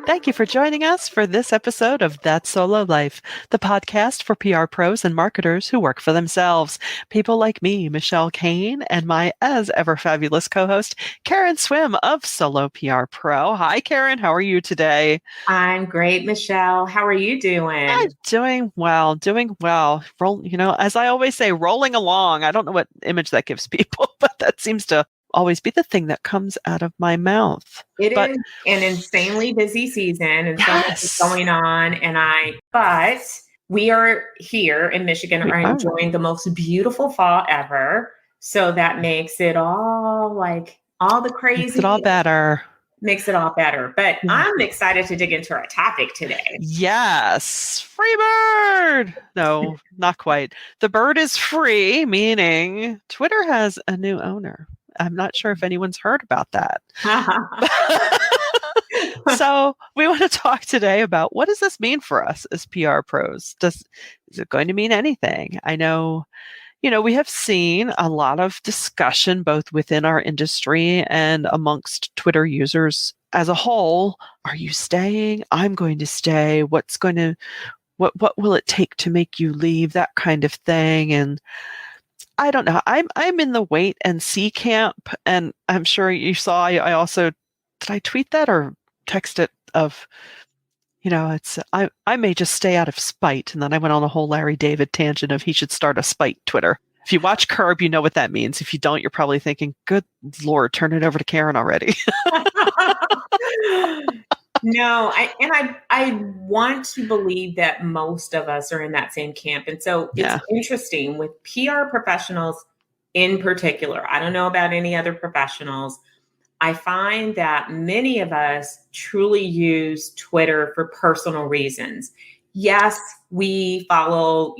Thank you for joining us for this episode of That Solo Life, the podcast for PR pros and marketers who work for themselves. People like me, Michelle Kane, and my as ever fabulous co-host, Karen Swim of Solo PR Pro. Hi, Karen. How are you today? I'm great, Michelle. How are you doing? I'm doing well, doing well. As I always say, rolling along. I don't know what image that gives people, but that seems to always be the thing that comes out of my mouth. It But is an insanely busy season and so much is yes, going on. But we are here in Michigan we are are. enjoying the most beautiful fall ever. So that makes it all the Makes it crazy, all better. makes it all better. But Yeah. I'm excited to dig into our topic today. Yes, free bird. No, not quite. The bird is free, meaning Twitter has a new owner. I'm not sure if anyone's heard about that. So we want to talk today about what does this mean for us as PR pros? Is it going to mean anything? I know, we have seen a lot of discussion both within our industry and amongst Twitter users as a whole. Are you staying? I'm going to stay. What will it take to make you leave? That kind of thing. And I don't know. I'm in the wait and see camp, and I'm sure you saw. I also did I tweet that or text it of it's I may just stay out of spite, and then I went on a whole Larry David tangent of he should start a spite Twitter. If you watch Curb, you know what that means. If you don't, you're probably thinking, "Good Lord, turn it over to Karen already." No, I want to believe that most of us are in that same camp. And so it's Yeah, interesting with PR professionals in particular. I don't know about any other professionals. I find that many of us truly use Twitter for personal reasons. Yes, we follow,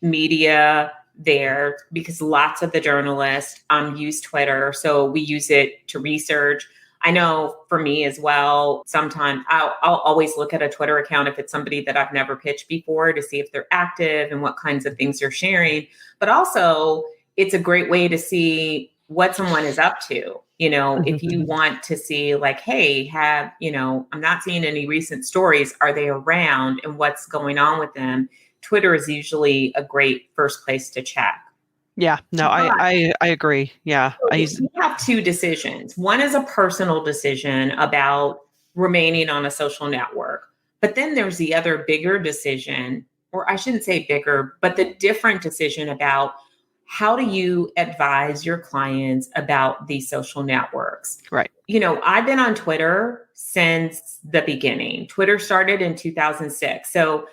media there because lots of the journalists use Twitter. So we use it to research. I know for me as well, sometimes I'll always look at a Twitter account if it's somebody that I've never pitched before to see if they're active and what kinds of things they're sharing. But also, it's a great way to see what someone is up to. If you want to see like, hey, I'm not seeing any recent stories. Are they around and what's going on with them? Twitter is usually a great first place to check. yeah. No, I agree. Yeah, I use. You have two decisions. One is a personal decision about remaining on a social network. But then there's the other bigger decision, or I shouldn't say bigger, but the different decision about how do you advise your clients about these social networks? Right. I've been on Twitter since the beginning. Twitter started in 2006. So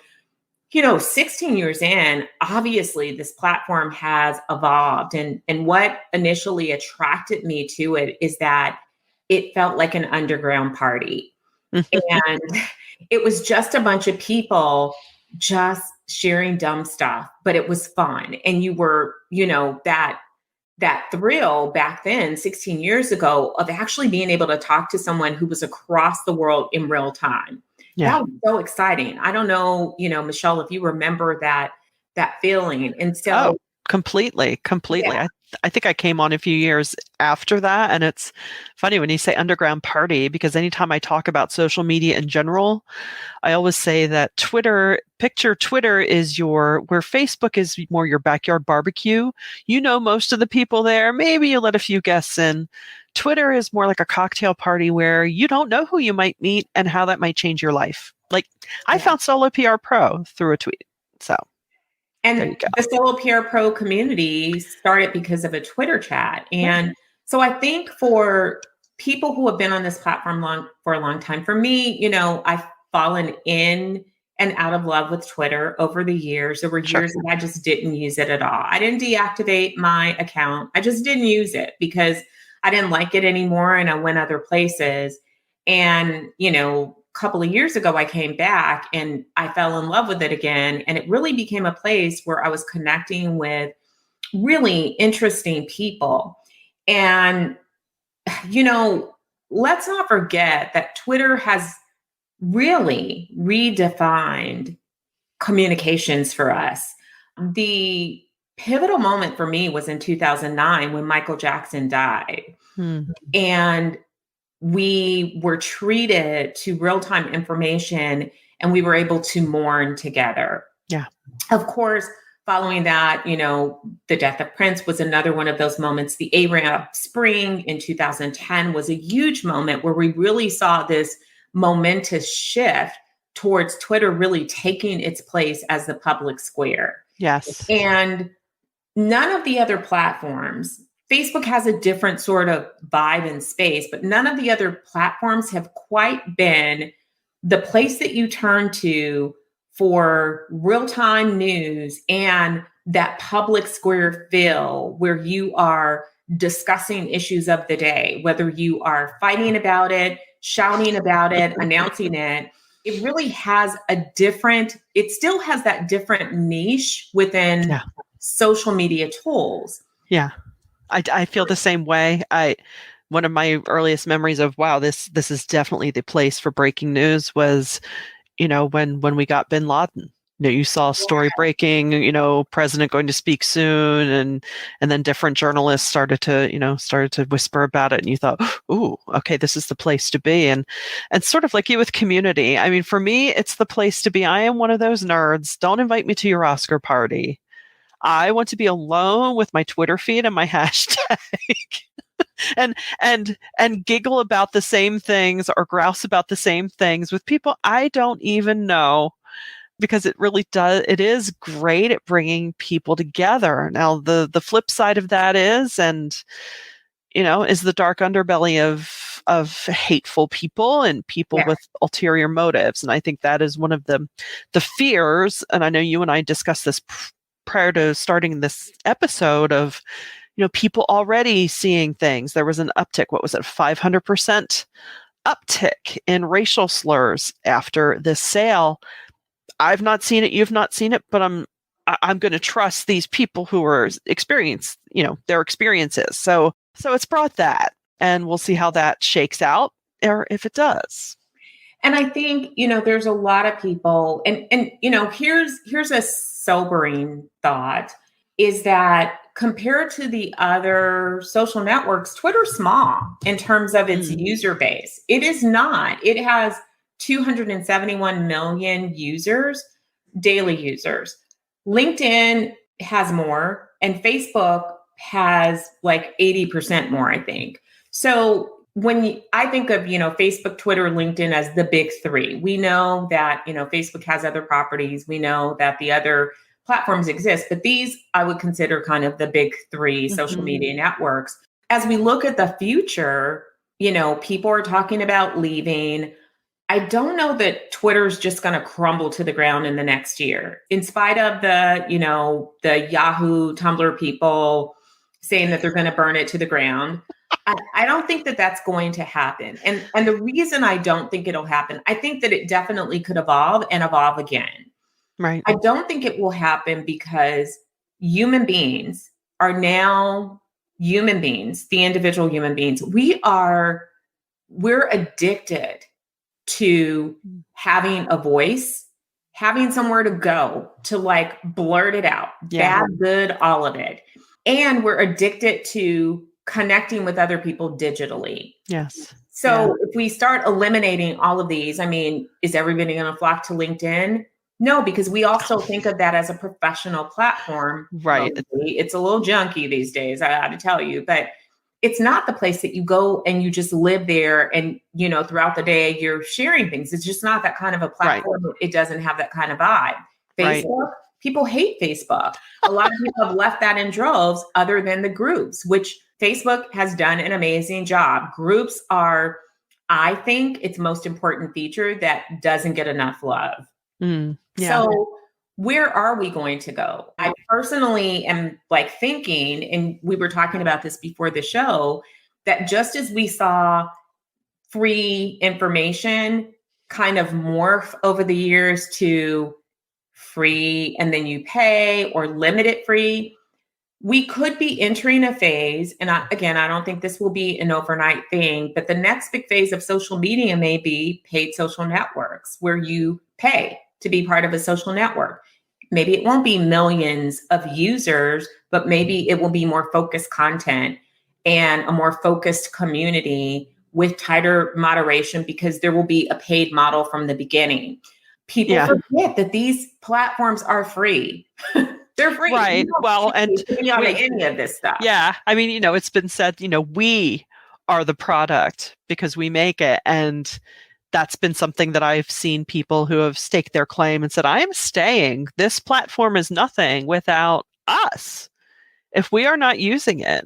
16 years in, obviously this platform has evolved. And what initially attracted me to it is that it felt like an underground party. And it was just a bunch of people just sharing dumb stuff, but it was fun. And you were, that thrill back then, 16 years ago, of actually being able to talk to someone who was across the world in real time. Yeah. That was so exciting. I don't know, Michelle, if you remember that feeling. And Oh, so, completely, completely. yeah, I think I came on a few years after that, and it's funny when you say underground party because anytime I talk about social media in general, I always say that picture Twitter is where Facebook is more your backyard barbecue. You know most of the people there. Maybe you let a few guests in. Twitter is more like a cocktail party where you don't know who you might meet and how that might change your life. Like I yeah. found Solo PR Pro through a tweet. So there And you go. the Solo PR Pro community started because of a Twitter chat. Right. And so I think for people who have been on this platform for a long time, for me, I've fallen in and out of love with Twitter over the years. There were Sure. years that I just didn't use it at all. I didn't deactivate my account. I just didn't use it because I didn't like it anymore and I went other places. And, couple of years ago, I came back and I fell in love with it again. And it really became a place where I was connecting with really interesting people. And, let's not forget that Twitter has really redefined communications for us. The pivotal moment for me was in 2009 when Michael Jackson died. Hmm. And we were treated to real-time information and we were able to mourn together. Yeah. Of course, following that, the death of Prince was another one of those moments. The Arab Spring in 2010 was a huge moment where we really saw this momentous shift towards Twitter really taking its place as the public square. Yes. And none of the other platforms, Facebook has a different sort of vibe and space, but none of the other platforms have quite been the place that you turn to for real-time news and that public square feel where you are discussing issues of the day, whether you are fighting about it, shouting about it, announcing it. It really has it still has that different niche within social media tools. Yeah. I feel the same way. One of my earliest memories of, wow, this is definitely the place for breaking news was, when we got bin Laden. You saw a story breaking, president going to speak soon, and then different journalists started to whisper about it, and you thought, ooh, okay, this is the place to be. And sort of like you with community. I mean, for me, it's the place to be. I am one of those nerds. Don't invite me to your Oscar party. I want to be alone with my Twitter feed and my hashtag. and giggle about the same things or grouse about the same things with people I don't even know, because it is great at bringing people together. Now, the flip side of that is the dark underbelly of hateful people and people with ulterior motives. And I think that is one of the fears. And I know you and I discussed this prior to starting this episode of, people already seeing things. There was an uptick. What was it? 500% uptick in racial slurs after this sale. I've not seen it. You've not seen it, but I'm going to trust these people who are experienced, their experiences. So it's brought that, and we'll see how that shakes out, or if it does. And I think, there's a lot of people, and here's a sobering thought, is that compared to the other social networks, Twitter's small in terms of its user base. It is not. It has 271 million users, daily users. LinkedIn has more, and Facebook has like 80% more, I think. So when I think of, Facebook, Twitter, LinkedIn as the big three, we know that, Facebook has other properties. We know that the other platforms exist, but these I would consider kind of the big three social media networks. As we look at the future, people are talking about leaving. I don't know that Twitter's just going to crumble to the ground in the next year, in spite of the Yahoo, Tumblr people saying that they're going to burn it to the ground. I don't think that that's going to happen. And the reason I don't think it'll happen, I think that it definitely could evolve and evolve again. Right. I don't think it will happen because human beings are now human beings, the individual human beings. We're addicted to having a voice, having somewhere to go, to like blurt it out, bad, good, all of it. And we're addicted to connecting with other people digitally. Yes. So if we start eliminating all of these, I mean, is everybody going to flock to LinkedIn? No, because we also think of that as a professional platform. Right. It's a little junky these days, I have to tell you, but it's not the place that you go and you just live there and, throughout the day you're sharing things. It's just not that kind of a platform. Right. It doesn't have that kind of vibe. Facebook, people hate Facebook. A lot of people have left that in droves, other than the groups, which Facebook has done an amazing job. Groups are, I think, its most important feature that doesn't get enough love. So where are we going to go? I personally am thinking, and we were talking about this before the show, that just as we saw free information kind of morph over the years to free and then you pay, or limited free, we could be entering a phase. And I don't think this will be an overnight thing, but the next big phase of social media may be paid social networks, where you pay to be part of a social network. Maybe it won't be millions of users, but maybe it will be more focused content and a more focused community with tighter moderation because there will be a paid model from the beginning. People forget that these platforms are free. They're free. Right. Well, and on any of this stuff. Yeah. I mean, it's been said, we are the product because we make it. And that's been something that I've seen people who have staked their claim and said, I am staying. This platform is nothing without us. If we are not using it,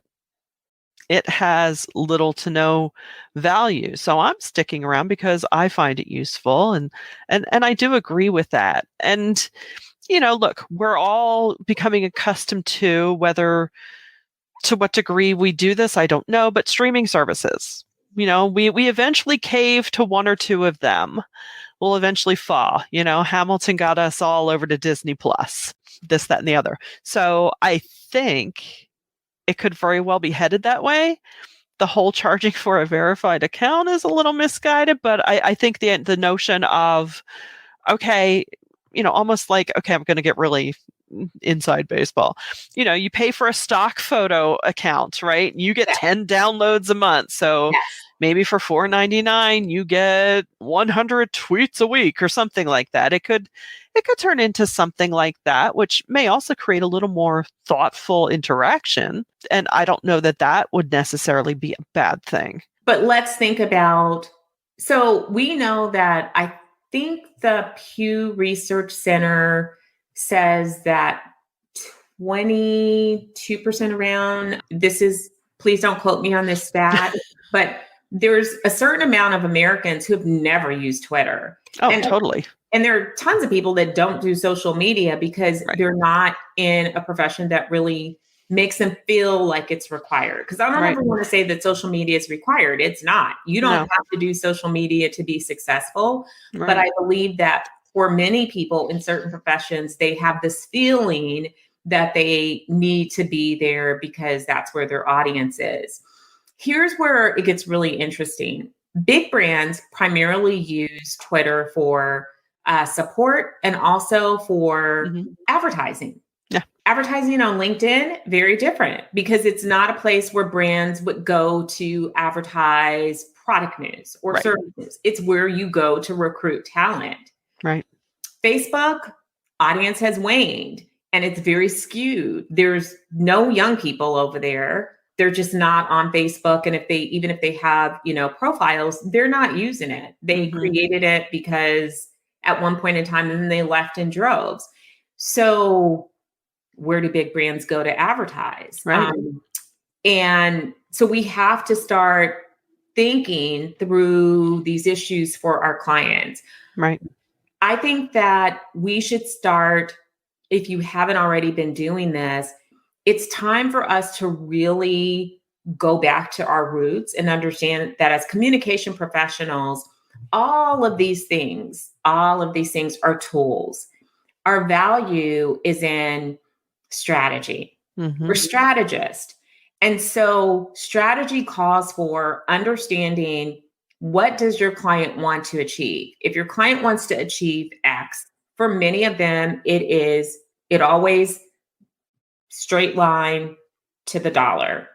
it has little to no value. So I'm sticking around because I find it useful. And I do agree with that. And, look, we're all becoming accustomed to what degree we do this, I don't know, but streaming services. We eventually cave to one or two of them. We'll eventually fall. Hamilton got us all over to Disney Plus, this, that, and the other. So I think it could very well be headed that way. The whole charging for a verified account is a little misguided, but I think the notion of, okay, almost like, okay, I'm going to get really inside baseball. You pay for a stock photo account, right? You get 10 downloads a month. So maybe for $4.99, you get 100 tweets a week or something like that. It could turn into something like that, which may also create a little more thoughtful interaction. And I don't know that would necessarily be a bad thing. But let's think about, so we know that I think the Pew Research Center says that 22% around, please don't quote me on this stat, but there's a certain amount of Americans who have never used Twitter. Oh, totally. And there are tons of people that don't do social media because they're not in a profession that really makes them feel like it's required. Because I don't ever want to say that social media is required. It's not. You don't have to do social media to be successful. Right. But I believe that for many people in certain professions, they have this feeling that they need to be there because that's where their audience is. Here's where it gets really interesting. Big brands primarily use Twitter for support and also for advertising. Yeah. Advertising on LinkedIn, very different because it's not a place where brands would go to advertise product news or services. It's where you go to recruit talent. Right. Facebook audience has waned and it's very skewed. There's no young people over there. They're just not on Facebook. And even if they have, profiles, they're not using it. They created it because at one point in time, and then they left in droves. So where do big brands go to advertise? Right. And so we have to start thinking through these issues for our clients. Right. I think that we should start, if you haven't already been doing this, it's time for us to really go back to our roots and understand that as communication professionals, all of these things are tools. Our value is in strategy. We're strategists. And so strategy calls for understanding, what does your client want to achieve? If your client wants to achieve X, for many of them, it always straight line to the dollar.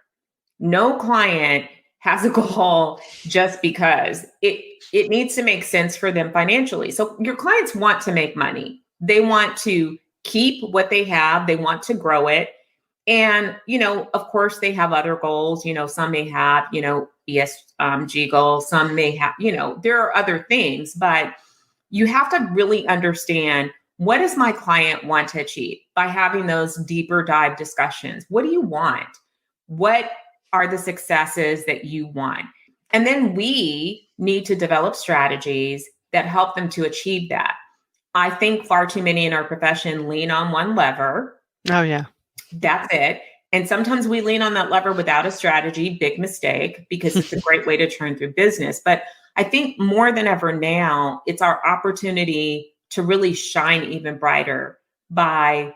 No client has a goal just because it needs to make sense for them financially. So your clients want to make money. They want to keep what they have. They want to grow it. And, of course, they have other goals. Some may have, ESG goals. Some may have, there are other things, but you have to really understand, what does my client want to achieve by having those deeper dive discussions? What do you want? What are the successes that you want? And then we need to develop strategies that help them to achieve that. I think far too many in our profession lean on one lever. Oh, yeah. That's it. And sometimes we lean on that lever without a strategy, big mistake, because it's a great way to turn through business. But I think more than ever now, it's our opportunity to really shine even brighter by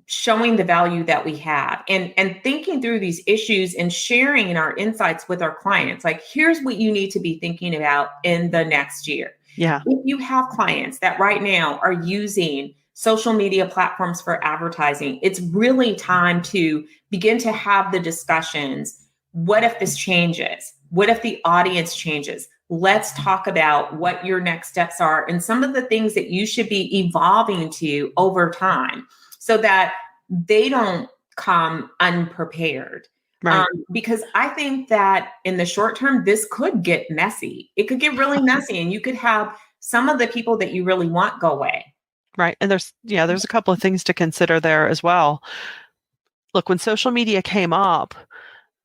showing the value that we have and thinking through these issues and sharing our insights with our clients. Like, here's what you need to be thinking about in the next year. Yeah. If you have clients that right now are using social media platforms for advertising, it's really time to begin to have the discussions. What if this changes? What if the audience changes? Let's talk about what your next steps are and some of the things that you should be evolving to over time so that they don't come unprepared. Right. Because I think that in the short term, this could get messy. It could get really messy, and you could have some of the people that you really want go away. Right. And there's a couple of things to consider there as well. Look, when social media came up,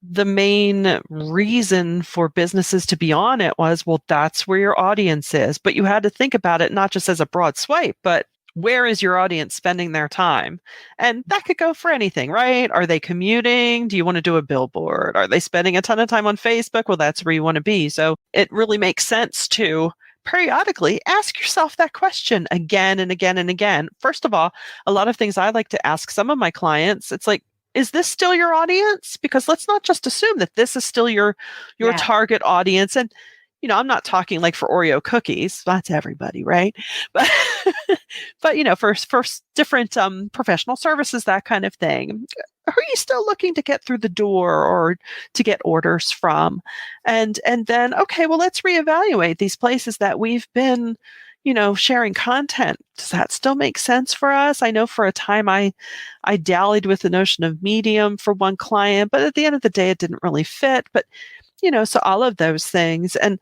the main reason for businesses to be on it was, well, that's where your audience is. But you had to think about it not just as a broad swipe, but where is your audience spending their time? And that could go for anything, right? Are they commuting? Do you want to do a billboard? Are they spending a ton of time on Facebook? Well, that's where you want to be. So it really makes sense to periodically ask yourself that question again and again and again. First of all, a lot of things I like to ask some of my clients, it's like, is this still your audience? Because let's not just assume that this is still your Yeah. target audience. And I'm not talking like for Oreo cookies. That's everybody, right? But but for different professional services, that kind of thing. Are you still looking to get through the door or to get orders from? And then, okay, well, let's reevaluate these places that we've been, sharing content. Does that still make sense for us? I know for a time I dallied with the notion of Medium for one client, but at the end of the day, it didn't really fit. But so all of those things, and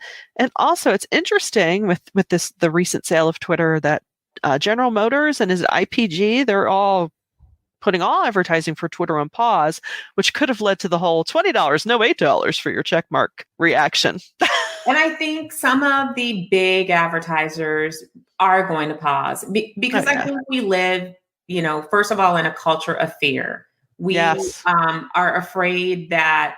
also it's interesting with the recent sale of Twitter that General Motors and is it IPG, they're all putting all advertising for Twitter on pause, which could have led to the whole $20, no $8 for your check mark reaction. And I think some of the big advertisers are going to pause because I think we live, first of all, in a culture of fear. We Yes. Are afraid that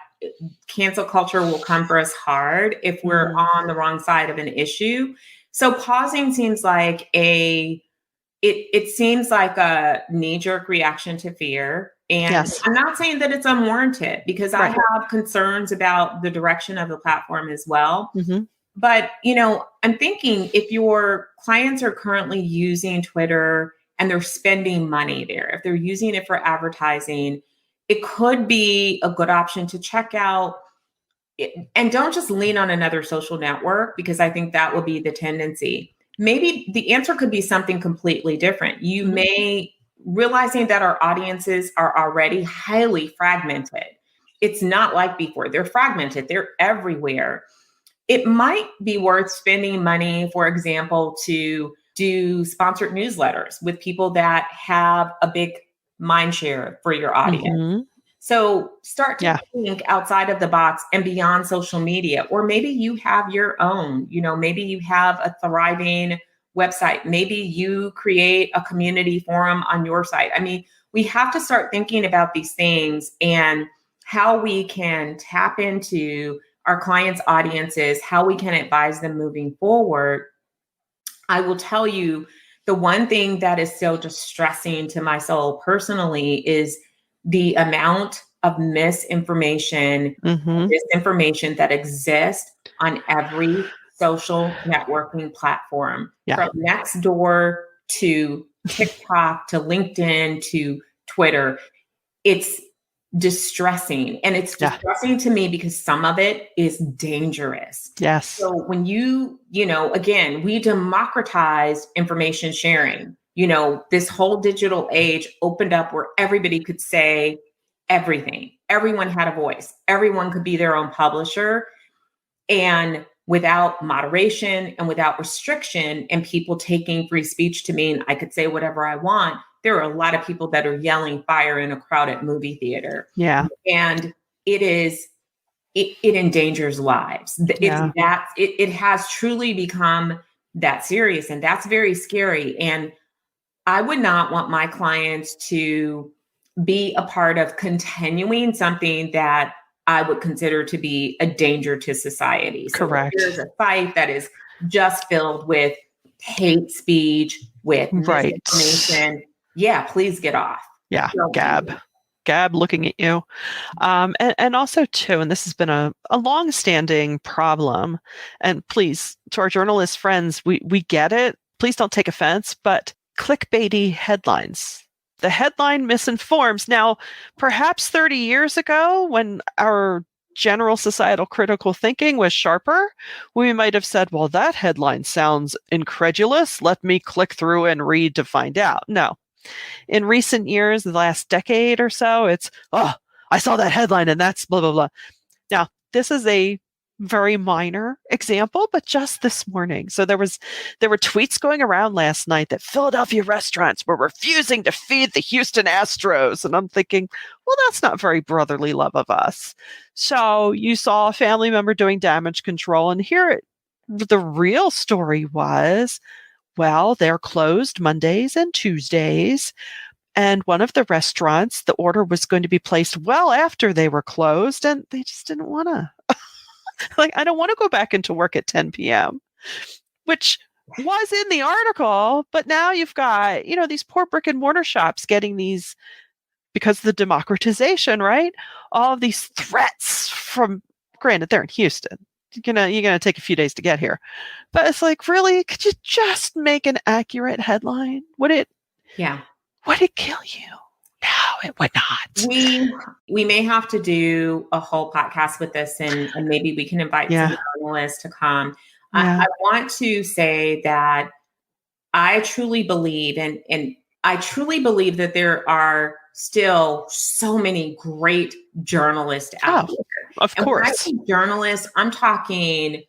cancel culture will come for us hard if we're on the wrong side of an issue. So pausing seems like it seems like a knee-jerk reaction to fear. And Yes. I'm not saying that it's unwarranted because I Right. have concerns about the direction of the platform as well. Mhm. But, I'm thinking if your clients are currently using Twitter and they're spending money there, if they're using it for advertising, it could be a good option to check out. And don't just lean on another social network, because I think that will be the tendency. Maybe the answer could be something completely different. You may realizing that our audiences are already highly fragmented. It's not like before. They're fragmented. They're everywhere. It might be worth spending money, for example, to do sponsored newsletters with people that have a big mind share for your audience. Mhm. So start to Yeah. think outside of the box and beyond social media. Or maybe you have your own, maybe you have a thriving website. Maybe you create a community forum on your site. I mean, we have to start thinking about these things and how we can tap into our clients' audiences, how we can advise them moving forward. I will tell you, the one thing that is still distressing to my soul personally is the amount of misinformation, Mhm. disinformation that exists on every social networking platform, Yeah. from Nextdoor to TikTok to LinkedIn to Twitter. It's distressing. And it's Yeah. distressing to me because some of it is dangerous. Yes. So when again, we democratized information sharing. This whole digital age opened up where everybody could say everything. Everyone had a voice. Everyone could be their own publisher. And without moderation and without restriction and people taking free speech to mean I could say whatever I want, there are a lot of people that are yelling fire in a crowded movie theater. Yeah. And it endangers lives. Yeah. It has truly become that serious, and that's very scary. And I would not want my clients to be a part of continuing something that I would consider to be a danger to society. So Correct. if there's a site that is just filled with hate speech, with Right. misinformation, yeah, please get off. Yeah. Don't do Gab looking at you. And also too, and this has been a long-standing problem, and please, to our journalist friends, we get it. Please don't take offense, but clickbaity headlines. The headline misinforms. Now, perhaps 30 years ago, when our general societal critical thinking was sharper, we might have said, well, that headline sounds incredulous. Let me click through and read to find out. No. In recent years, the last decade or so, it's, oh, I saw that headline and that's blah, blah, blah. Now, this is a very minor example, but just this morning. So there were tweets going around last night that Philadelphia restaurants were refusing to feed the Houston Astros. And I'm thinking, well, that's not very brotherly love of us. So you saw a family member doing damage control, and here the real story was, well, they're closed Mondays and Tuesdays. And one of the restaurants, the order was going to be placed well after they were closed, and they just didn't want to. Like, I don't want to go back into work at 10 p.m., which was in the article. But now you've got, these poor brick and mortar shops getting these, because of the democratization, right? All of these threats from, granted, they're in Houston. You're gonna take a few days to get here. But it's like, really? Could you just make an accurate headline? Would it kill you? No, it would not. We may have to do a whole podcast with this, and maybe we can invite some journalists to come. I want to say that I truly believe, and I truly believe that there are still so many great journalists out there. Of course. When I say journalists, I'm talking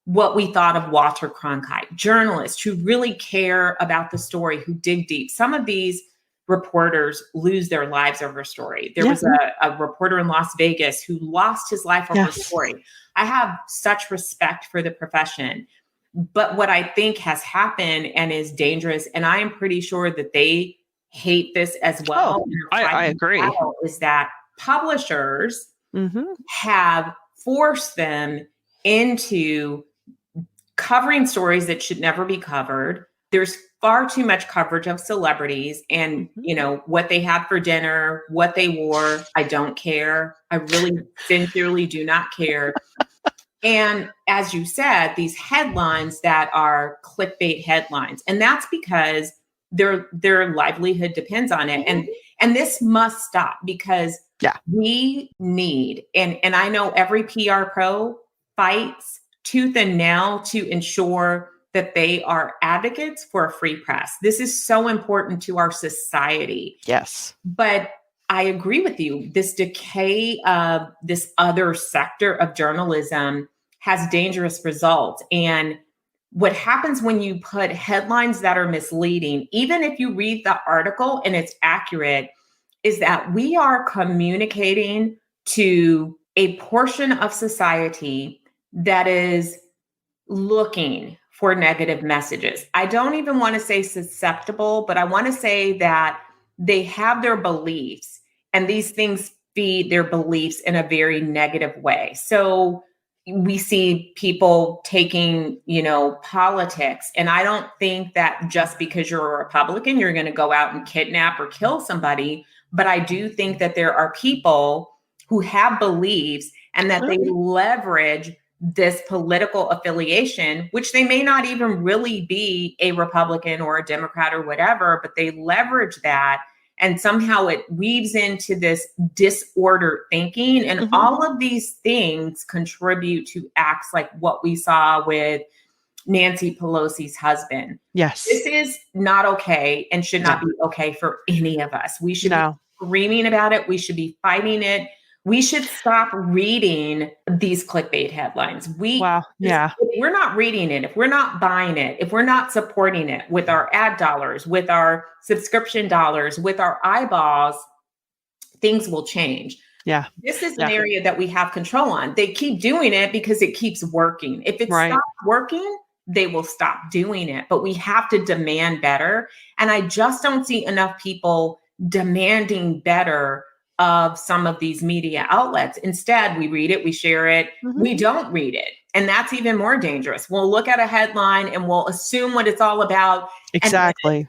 what we thought of Walter Cronkite, journalists who really care about the story, who dig deep. Some of these reporters lose their lives over a story. There was a reporter in Las Vegas who lost his life over a story. I have such respect for the profession. But what I think has happened and is dangerous, and I am pretty sure that they hate this as well. I agree. Is that publishers have forced them into covering stories that should never be covered. There's far too much coverage of celebrities and, what they had for dinner, what they wore. I don't care. I really sincerely do not care. And as you said, these headlines that are clickbait headlines, and that's because their livelihood depends on it. And this must stop, because we need, and I know every PR pro fights tooth and nail to ensure that they are advocates for a free press. This is so important to our society. Yes. But I agree with you. This decay of this other sector of journalism has dangerous results. And what happens when you put headlines that are misleading, even if you read the article and it's accurate, is that we are communicating to a portion of society that is looking for negative messages. I don't even want to say susceptible, but I want to say that they have their beliefs, and these things feed their beliefs in a very negative way. So we see people taking, politics. And I don't think that just because you're a Republican, you're going to go out and kidnap or kill somebody. But I do think that there are people who have beliefs and that they leverage this political affiliation, which they may not even really be a Republican or a Democrat or whatever, but they leverage that. And somehow it weaves into this disordered thinking. And all of these things contribute to acts like what we saw with Nancy Pelosi's husband. Yes. This is not okay and should not be okay for any of us. We should be screaming about it. We should be fighting it. We should stop reading these clickbait headlines. If we're not reading it, if we're not buying it, if we're not supporting it with our ad dollars, with our subscription dollars, with our eyeballs, things will change. Yeah. This is an area that we have control on. They keep doing it because it keeps working. If it stops working, they will stop doing it. But we have to demand better. And I just don't see enough people demanding better of some of these media outlets. Instead, we read it, we share it, we don't read it. And that's even more dangerous. We'll look at a headline and we'll assume what it's all about. Exactly.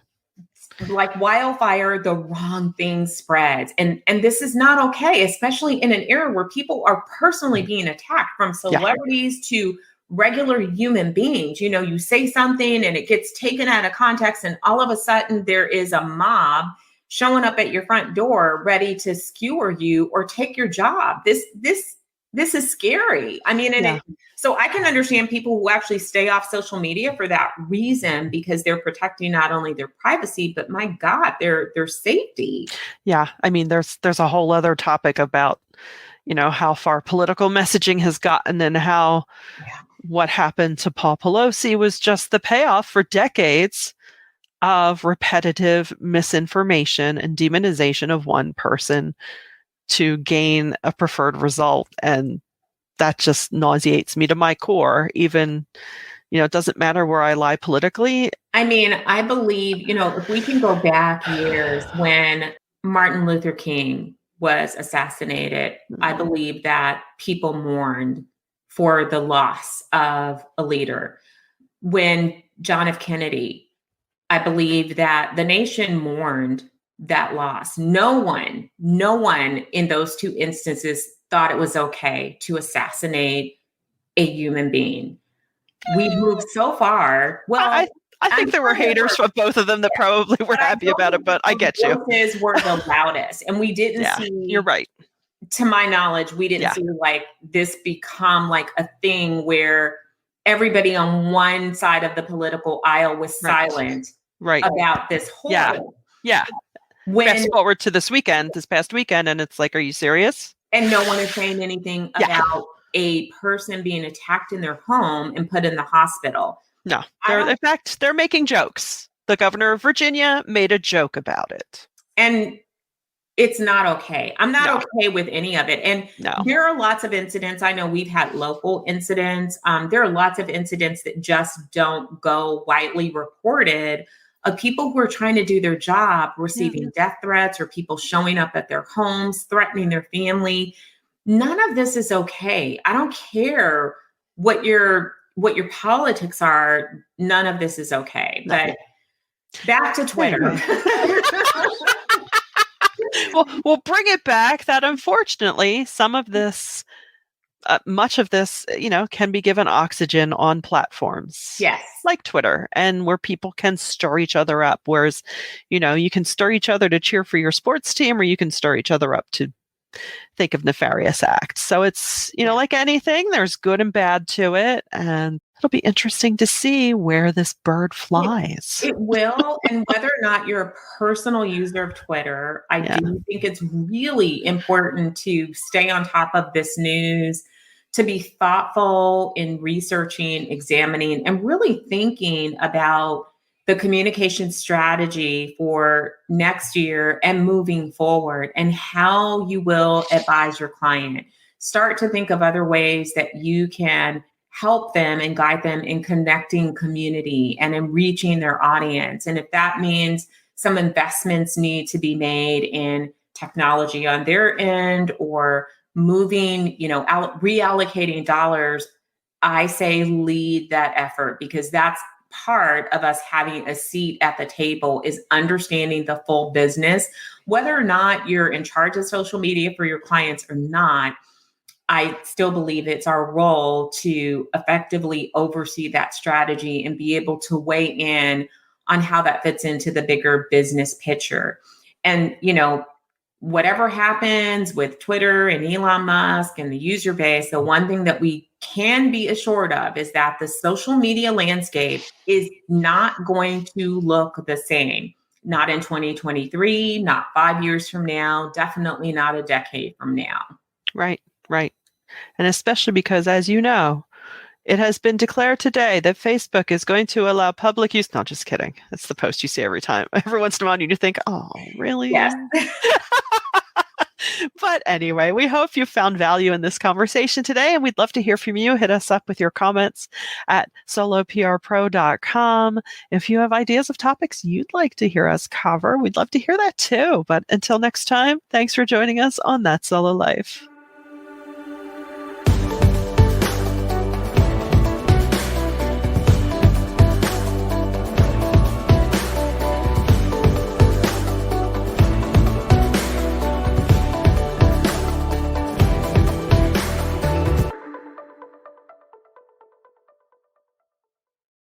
And like wildfire, the wrong thing spreads. And this is not okay, especially in an era where people are personally being attacked, from celebrities to regular human beings. You say something and it gets taken out of context, and all of a sudden there is a mob showing up at your front door ready to skewer you or take your job. This this is scary. I mean, Yeah. so I can understand people who actually stay off social media for that reason, because they're protecting not only their privacy, but my God, their safety. Yeah. I mean, there's a whole other topic about, how far political messaging has gotten and how what happened to Paul Pelosi was just the payoff for decades of repetitive misinformation and demonization of one person to gain a preferred result. And that just nauseates me to my core. Even, it doesn't matter where I lie politically. I mean, I believe, if we can go back years when Martin Luther King was assassinated, I believe that people mourned for the loss of a leader. When John F. Kennedy, I believe that the nation mourned that loss. No one in those two instances thought it was okay to assassinate a human being. We've moved so far. Well, I think there were haters from both of them that probably were happy about it, but I get you. Voices were the loudest, and we didn't see. You're right. To my knowledge, we didn't see like this become like a thing where everybody on one side of the political aisle was silent about this whole. Yeah. Fast forward to this past weekend, and it's like, are you serious? And no one is saying anything about a person being attacked in their home and put in the hospital. No, in fact, they're making jokes. The governor of Virginia made a joke about it. And it's not okay. I'm not okay with any of it. And there are lots of incidents. I know we've had local incidents. There are lots of incidents that just don't go widely reported of people who are trying to do their job, receiving death threats, or people showing up at their homes, threatening their family. None of this is okay. I don't care what your politics are. None of this is okay. But back to Twitter. Well, we'll bring it back that unfortunately some of this, much of this, can be given oxygen on platforms. Yes. Like Twitter, and where people can stir each other up. Whereas, you can stir each other to cheer for your sports team, or you can stir each other up to think of nefarious acts. So it's, like anything, there's good and bad to it. And it'll be interesting to see where this bird flies. It will. And whether or not you're a personal user of Twitter, I do think it's really important to stay on top of this news, to be thoughtful in researching, examining, and really thinking about the communication strategy for next year and moving forward, and how you will advise your client. Start to think of other ways that you can help them and guide them in connecting community and in reaching their audience. And if that means some investments need to be made in technology on their end, or moving, reallocating dollars, I say lead that effort, because that's part of us having a seat at the table, is understanding the full business. Whether or not you're in charge of social media for your clients or not, I still believe it's our role to effectively oversee that strategy and be able to weigh in on how that fits into the bigger business picture. And, whatever happens with Twitter and Elon Musk and the user base, the one thing that we can be assured of is that the social media landscape is not going to look the same. Not in 2023, not 5 years from now, definitely not a decade from now. Right. And especially because, as you know, it has been declared today that Facebook is going to allow public use. No, just kidding. That's the post you see every time. Every once in a while, you think, oh, really? Yes. But anyway, we hope you found value in this conversation today, and we'd love to hear from you. Hit us up with your comments at soloprpro.com. If you have ideas of topics you'd like to hear us cover, we'd love to hear that too. But until next time, thanks for joining us on That Solo Life.